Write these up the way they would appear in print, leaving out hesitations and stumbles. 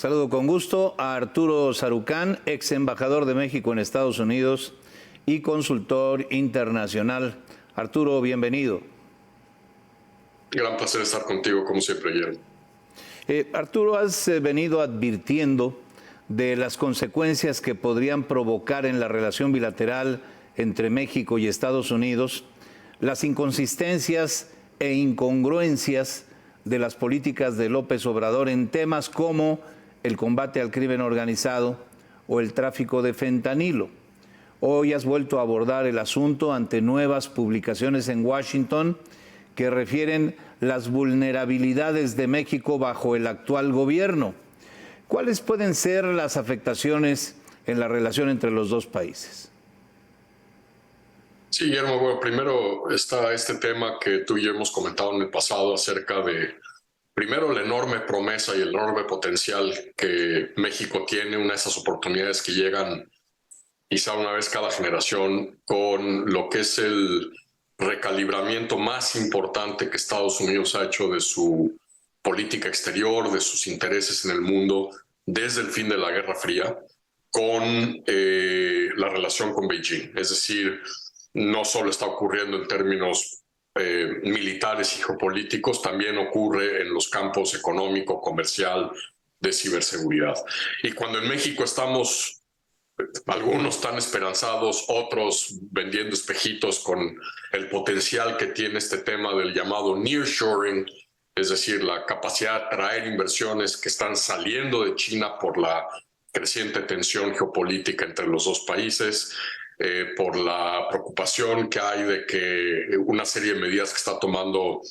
Saludo con gusto a Arturo Sarucán, ex embajador de México en Estados Unidos y consultor internacional. Arturo, bienvenido. Gran placer estar contigo, como siempre, Guillermo. Arturo, has venido advirtiendo de las consecuencias que podrían provocar en la relación bilateral entre México y Estados Unidos las inconsistencias e incongruencias de las políticas de López Obrador en temas como el combate al crimen organizado o el tráfico de fentanilo. Hoy has vuelto a abordar el asunto ante nuevas publicaciones en Washington que refieren las vulnerabilidades de México bajo el actual gobierno. ¿Cuáles pueden ser las afectaciones en la relación entre los dos países? Sí, Guillermo, bueno, primero está este tema que tú y yo hemos comentado en el pasado acerca de, primero, la enorme promesa y el enorme potencial que México tiene, una de esas oportunidades que llegan quizá una vez cada generación, con lo que es el recalibramiento más importante que Estados Unidos ha hecho de su política exterior, de sus intereses en el mundo desde el fin de la Guerra Fría, con la relación con Beijing. Es decir, no solo está ocurriendo en términos militares y geopolíticos, también ocurre en los campos económico, comercial, de ciberseguridad. Y cuando en México estamos, algunos tan esperanzados, otros vendiendo espejitos con el potencial que tiene este tema del llamado nearshoring, es decir, la capacidad de traer inversiones que están saliendo de China por la creciente tensión geopolítica entre los dos países, por la preocupación que hay de que una serie de medidas que está tomando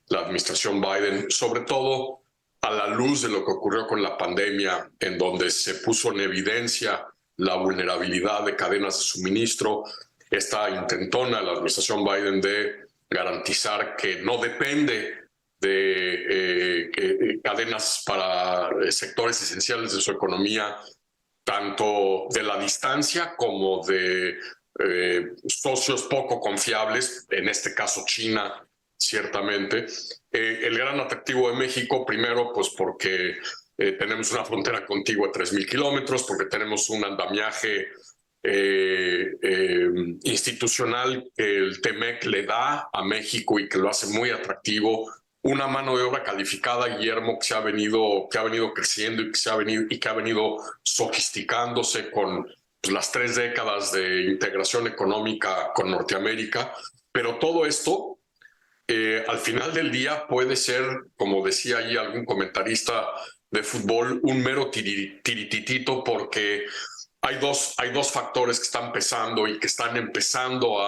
la administración Biden, sobre todo a la luz de lo que ocurrió con la pandemia, en donde se puso en evidencia la vulnerabilidad de cadenas de suministro, esta intentona de la administración Biden de garantizar que no depende de cadenas para sectores esenciales de su economía, tanto de la distancia como de socios poco confiables, en este caso China, ciertamente. El gran atractivo de México, primero, pues porque tenemos una frontera contigua a 3,000 kilómetros, porque tenemos un andamiaje institucional que el TEMEC le da a México y que lo hace muy atractivo, una mano de obra calificada, Guillermo, que ha venido creciendo y que ha venido sofisticándose con las 3 décadas de integración económica con Norteamérica. Pero todo esto, al final del día, puede ser, como decía ahí algún comentarista de fútbol, un mero tirititito, porque hay dos factores que están pesando y que están empezando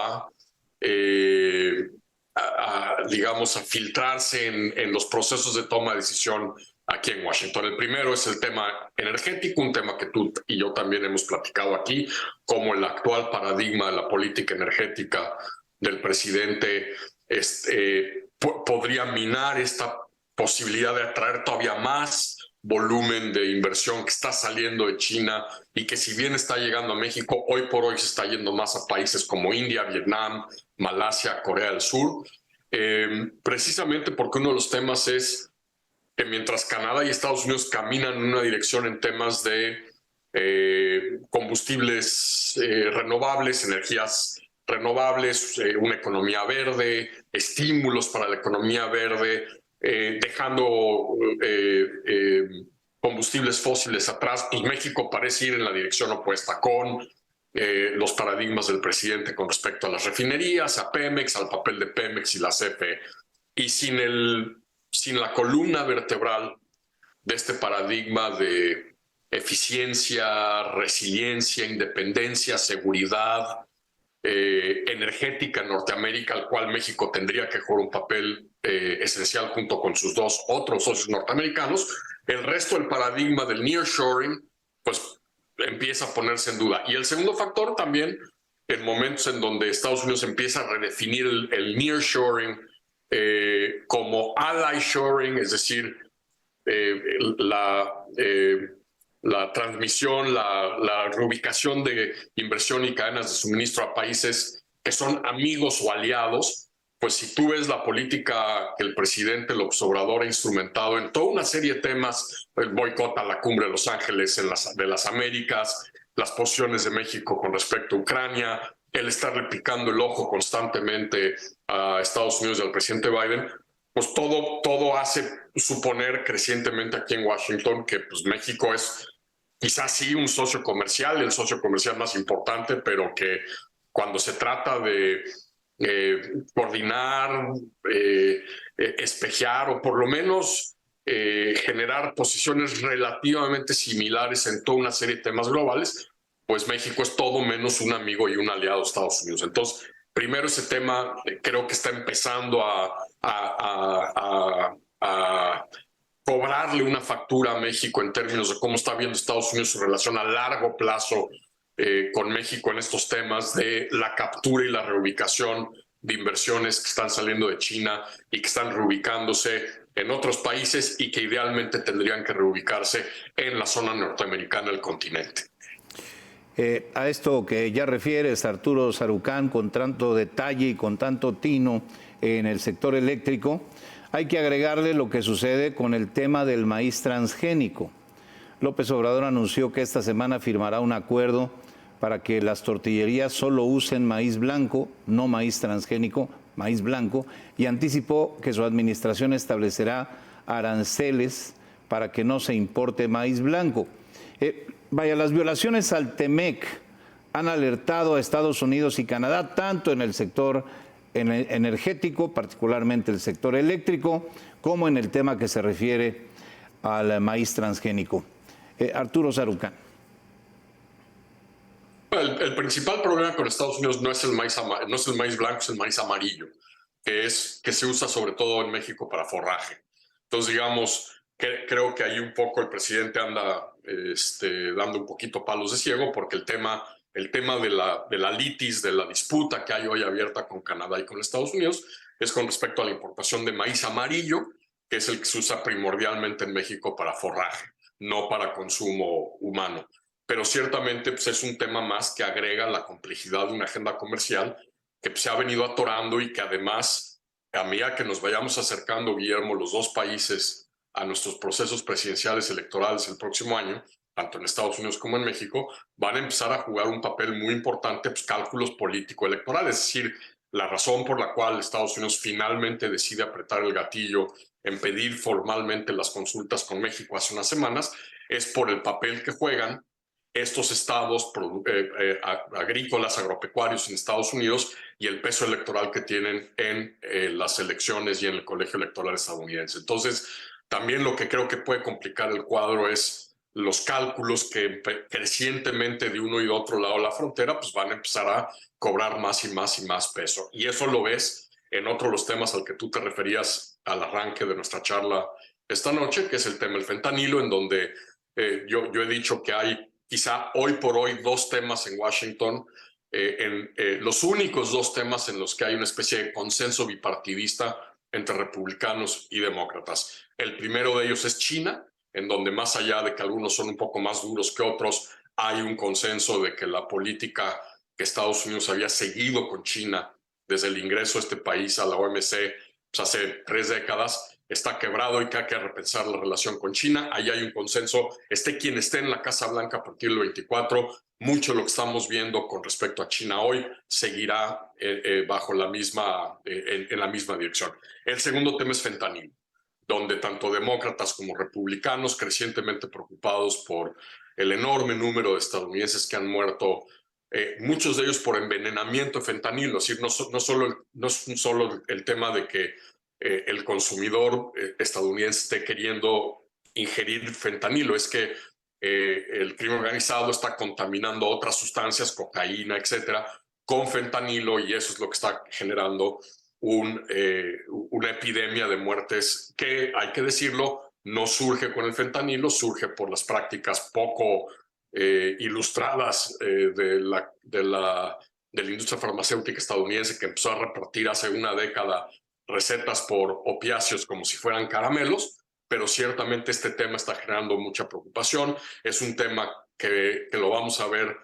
digamos, a filtrarse en los procesos de toma de decisión aquí en Washington. El primero es el tema energético, un tema que tú y yo también hemos platicado aquí, como el actual paradigma de la política energética del presidente podría minar esta posibilidad de atraer todavía más volumen de inversión que está saliendo de China y que, si bien está llegando a México, hoy por hoy se está yendo más a países como India, Vietnam, Malasia, Corea del Sur, precisamente porque uno de los temas es que mientras Canadá y Estados Unidos caminan en una dirección en temas de combustibles renovables, energías renovables, una economía verde, estímulos para la economía verde, dejando combustibles fósiles atrás, pues México parece ir en la dirección opuesta con los paradigmas del presidente con respecto a las refinerías, a Pemex, al papel de Pemex y la CFE. Y sin la columna vertebral de este paradigma de eficiencia, resiliencia, independencia, seguridad energética en Norteamérica, al cual México tendría que jugar un papel esencial junto con sus dos otros socios norteamericanos, el resto del paradigma del nearshoring, pues empieza a ponerse en duda. Y el segundo factor también, en momentos en donde Estados Unidos empieza a redefinir el nearshoring como ally shoring, es decir, la transmisión, la reubicación de inversión y cadenas de suministro a países que son amigos o aliados, pues si tú ves la política que el presidente López Obrador ha instrumentado en toda una serie de temas, el boicot a la cumbre de Los Ángeles de las Américas, las posiciones de México con respecto a Ucrania, el estarle picando el ojo constantemente a Estados Unidos y al presidente Biden, pues todo hace suponer crecientemente aquí en Washington que pues México es quizás sí un socio comercial, el socio comercial más importante, pero que cuando se trata de coordinar, espejear o por lo menos generar posiciones relativamente similares en toda una serie de temas globales, pues México es todo menos un amigo y un aliado de Estados Unidos. Entonces, primero ese tema creo que está empezando a cobrarle una factura a México en términos de cómo está viendo Estados Unidos su relación a largo plazo con México en estos temas de la captura y la reubicación de inversiones que están saliendo de China y que están reubicándose en otros países y que idealmente tendrían que reubicarse en la zona norteamericana del continente. A esto que ya refieres, Arturo Sarucán, con tanto detalle y con tanto tino en el sector eléctrico, hay que agregarle lo que sucede con el tema del maíz transgénico. López Obrador anunció que esta semana firmará un acuerdo para que las tortillerías solo usen maíz blanco, no maíz transgénico, maíz blanco, y anticipó que su administración establecerá aranceles para que no se importe maíz blanco. Las violaciones al TEMEC han alertado a Estados Unidos y Canadá, tanto en el sector energético, particularmente el sector eléctrico, como en el tema que se refiere al maíz transgénico. Arturo Sarucán. El principal problema con Estados Unidos no es el maíz blanco, es el maíz amarillo, que se usa sobre todo en México para forraje. Entonces, digamos, creo que ahí un poco el presidente anda dando un poquito palos de ciego, porque el tema de la litis, de la disputa que hay hoy abierta con Canadá y con Estados Unidos, es con respecto a la importación de maíz amarillo, que es el que se usa primordialmente en México para forraje, no para consumo humano. Pero ciertamente pues, es un tema más que agrega la complejidad de una agenda comercial que pues, se ha venido atorando y que además, a medida que nos vayamos acercando, Guillermo, los dos países a nuestros procesos presidenciales electorales el próximo año, tanto en Estados Unidos como en México, van a empezar a jugar un papel muy importante, pues cálculos político-electorales. Es decir, la razón por la cual Estados Unidos finalmente decide apretar el gatillo en pedir formalmente las consultas con México hace unas semanas es por el papel que juegan estos estados agrícolas, agropecuarios en Estados Unidos y el peso electoral que tienen en las elecciones y en el colegio electoral estadounidense. Entonces, también lo que creo que puede complicar el cuadro es los cálculos que crecientemente de uno y de otro lado de la frontera pues van a empezar a cobrar más y más y más peso. Y eso lo ves en otro de los temas al que tú te referías al arranque de nuestra charla esta noche, que es el tema del fentanilo, en donde yo he dicho que hay quizá hoy por hoy dos temas en Washington, los únicos dos temas en los que hay una especie de consenso bipartidista entre republicanos y demócratas. El primero de ellos es China, en donde más allá de que algunos son un poco más duros que otros, hay un consenso de que la política que Estados Unidos había seguido con China desde el ingreso de este país a la OMC pues hace 3 décadas, está quebrado y que hay que repensar la relación con China. Ahí hay un consenso, esté quien esté en la Casa Blanca a partir del 24, mucho de lo que estamos viendo con respecto a China hoy seguirá bajo en la misma dirección. El segundo tema es fentanilo, donde tanto demócratas como republicanos, crecientemente preocupados por el enorme número de estadounidenses que han muerto, muchos de ellos por envenenamiento de fentanilo. Es decir, no es solo el tema de que el consumidor estadounidense esté queriendo ingerir fentanilo, es que el crimen organizado está contaminando otras sustancias, cocaína, etcétera, con fentanilo, y eso es lo que está generando una epidemia de muertes que, hay que decirlo, no surge con el fentanilo, surge por las prácticas poco ilustradas de la industria farmacéutica estadounidense, que empezó a repartir hace una década recetas por opiáceos como si fueran caramelos, pero ciertamente este tema está generando mucha preocupación. Es un tema que lo vamos a ver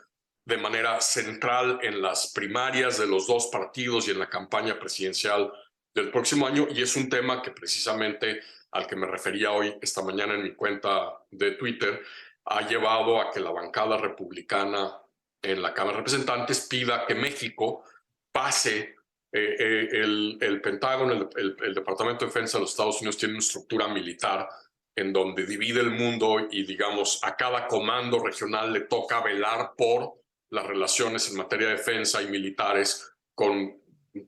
de manera central en las primarias de los dos partidos y en la campaña presidencial del próximo año, y es un tema que precisamente al que me refería hoy, esta mañana en mi cuenta de Twitter, ha llevado a que la bancada republicana en la Cámara de Representantes pida que México pase el Pentágono, el Departamento de Defensa de los Estados Unidos tiene una estructura militar en donde divide el mundo y, digamos, a cada comando regional le toca velar por las relaciones en materia de defensa y militares con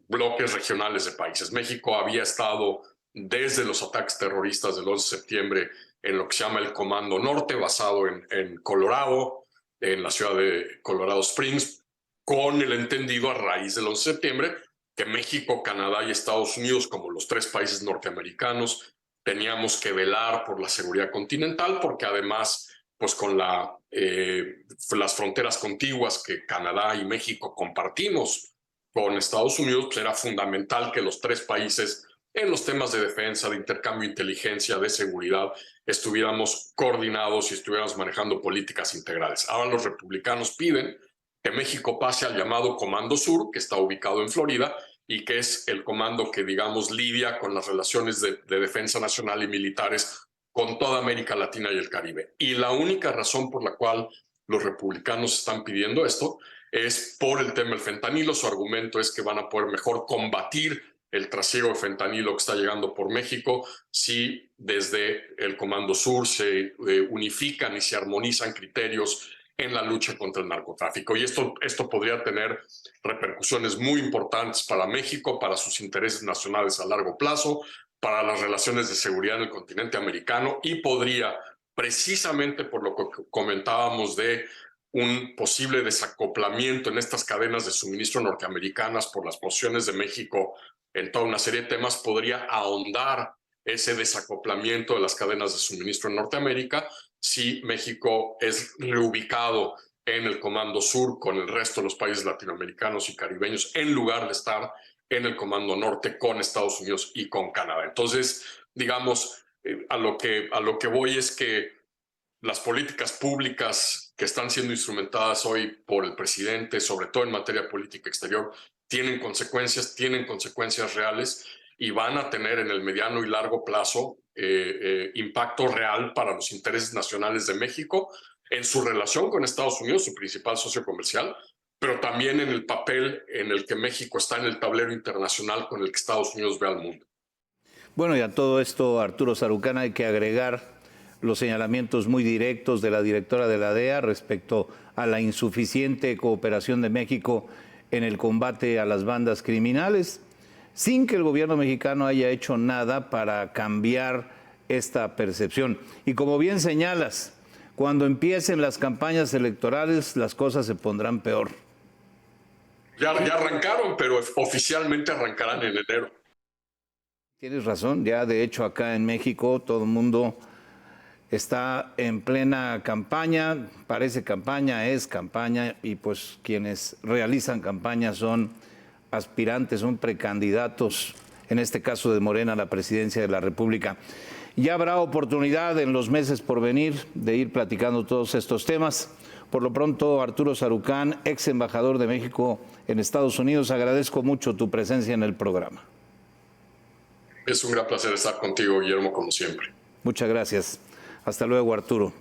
bloques regionales de países. México había estado desde los ataques terroristas del 11 de septiembre en lo que se llama el Comando Norte, basado en Colorado, en la ciudad de Colorado Springs, con el entendido a raíz del 11 de septiembre que México, Canadá y Estados Unidos, como los tres países norteamericanos, teníamos que velar por la seguridad continental, porque además, pues con las fronteras contiguas que Canadá y México compartimos con Estados Unidos, pues era fundamental que los tres países en los temas de defensa, de intercambio de inteligencia, de seguridad, estuviéramos coordinados y estuviéramos manejando políticas integrales. Ahora los republicanos piden que México pase al llamado Comando Sur, que está ubicado en Florida, y que es el comando que, digamos, lidia con las relaciones de defensa nacional y militares con toda América Latina y el Caribe. Y la única razón por la cual los republicanos están pidiendo esto es por el tema del fentanilo. Su argumento es que van a poder mejor combatir el trasiego de fentanilo que está llegando por México si desde el Comando Sur se unifican y se armonizan criterios en la lucha contra el narcotráfico. Y esto podría tener repercusiones muy importantes para México, para sus intereses nacionales a largo plazo, para las relaciones de seguridad en el continente americano, y podría, precisamente por lo que comentábamos de un posible desacoplamiento en estas cadenas de suministro norteamericanas por las posiciones de México en toda una serie de temas, podría ahondar ese desacoplamiento de las cadenas de suministro en Norteamérica si México es reubicado en el Comando Sur con el resto de los países latinoamericanos y caribeños, en lugar de estar en el Comando Norte con Estados Unidos y con Canadá. Entonces, digamos, a lo que voy es que las políticas públicas que están siendo instrumentadas hoy por el presidente, sobre todo en materia política exterior, tienen consecuencias reales y van a tener en el mediano y largo plazo impacto real para los intereses nacionales de México en su relación con Estados Unidos, su principal socio comercial, pero también en el papel en el que México está en el tablero internacional con el que Estados Unidos ve al mundo. Bueno, y a todo esto, Arturo Sarucán, hay que agregar los señalamientos muy directos de la directora de la DEA respecto a la insuficiente cooperación de México en el combate a las bandas criminales, sin que el gobierno mexicano haya hecho nada para cambiar esta percepción. Y como bien señalas, cuando empiecen las campañas electorales, las cosas se pondrán peor. Ya arrancaron, pero oficialmente arrancarán en enero. Tienes razón, ya de hecho acá en México todo el mundo está en plena campaña, parece campaña, es campaña, y pues quienes realizan campaña son aspirantes, son precandidatos, en este caso de Morena, a la presidencia de la República. Ya habrá oportunidad en los meses por venir de ir platicando todos estos temas. Por lo pronto, Arturo Sarucán, ex embajador de México en Estados Unidos, agradezco mucho tu presencia en el programa. Es un gran placer estar contigo, Guillermo, como siempre. Muchas gracias. Hasta luego, Arturo.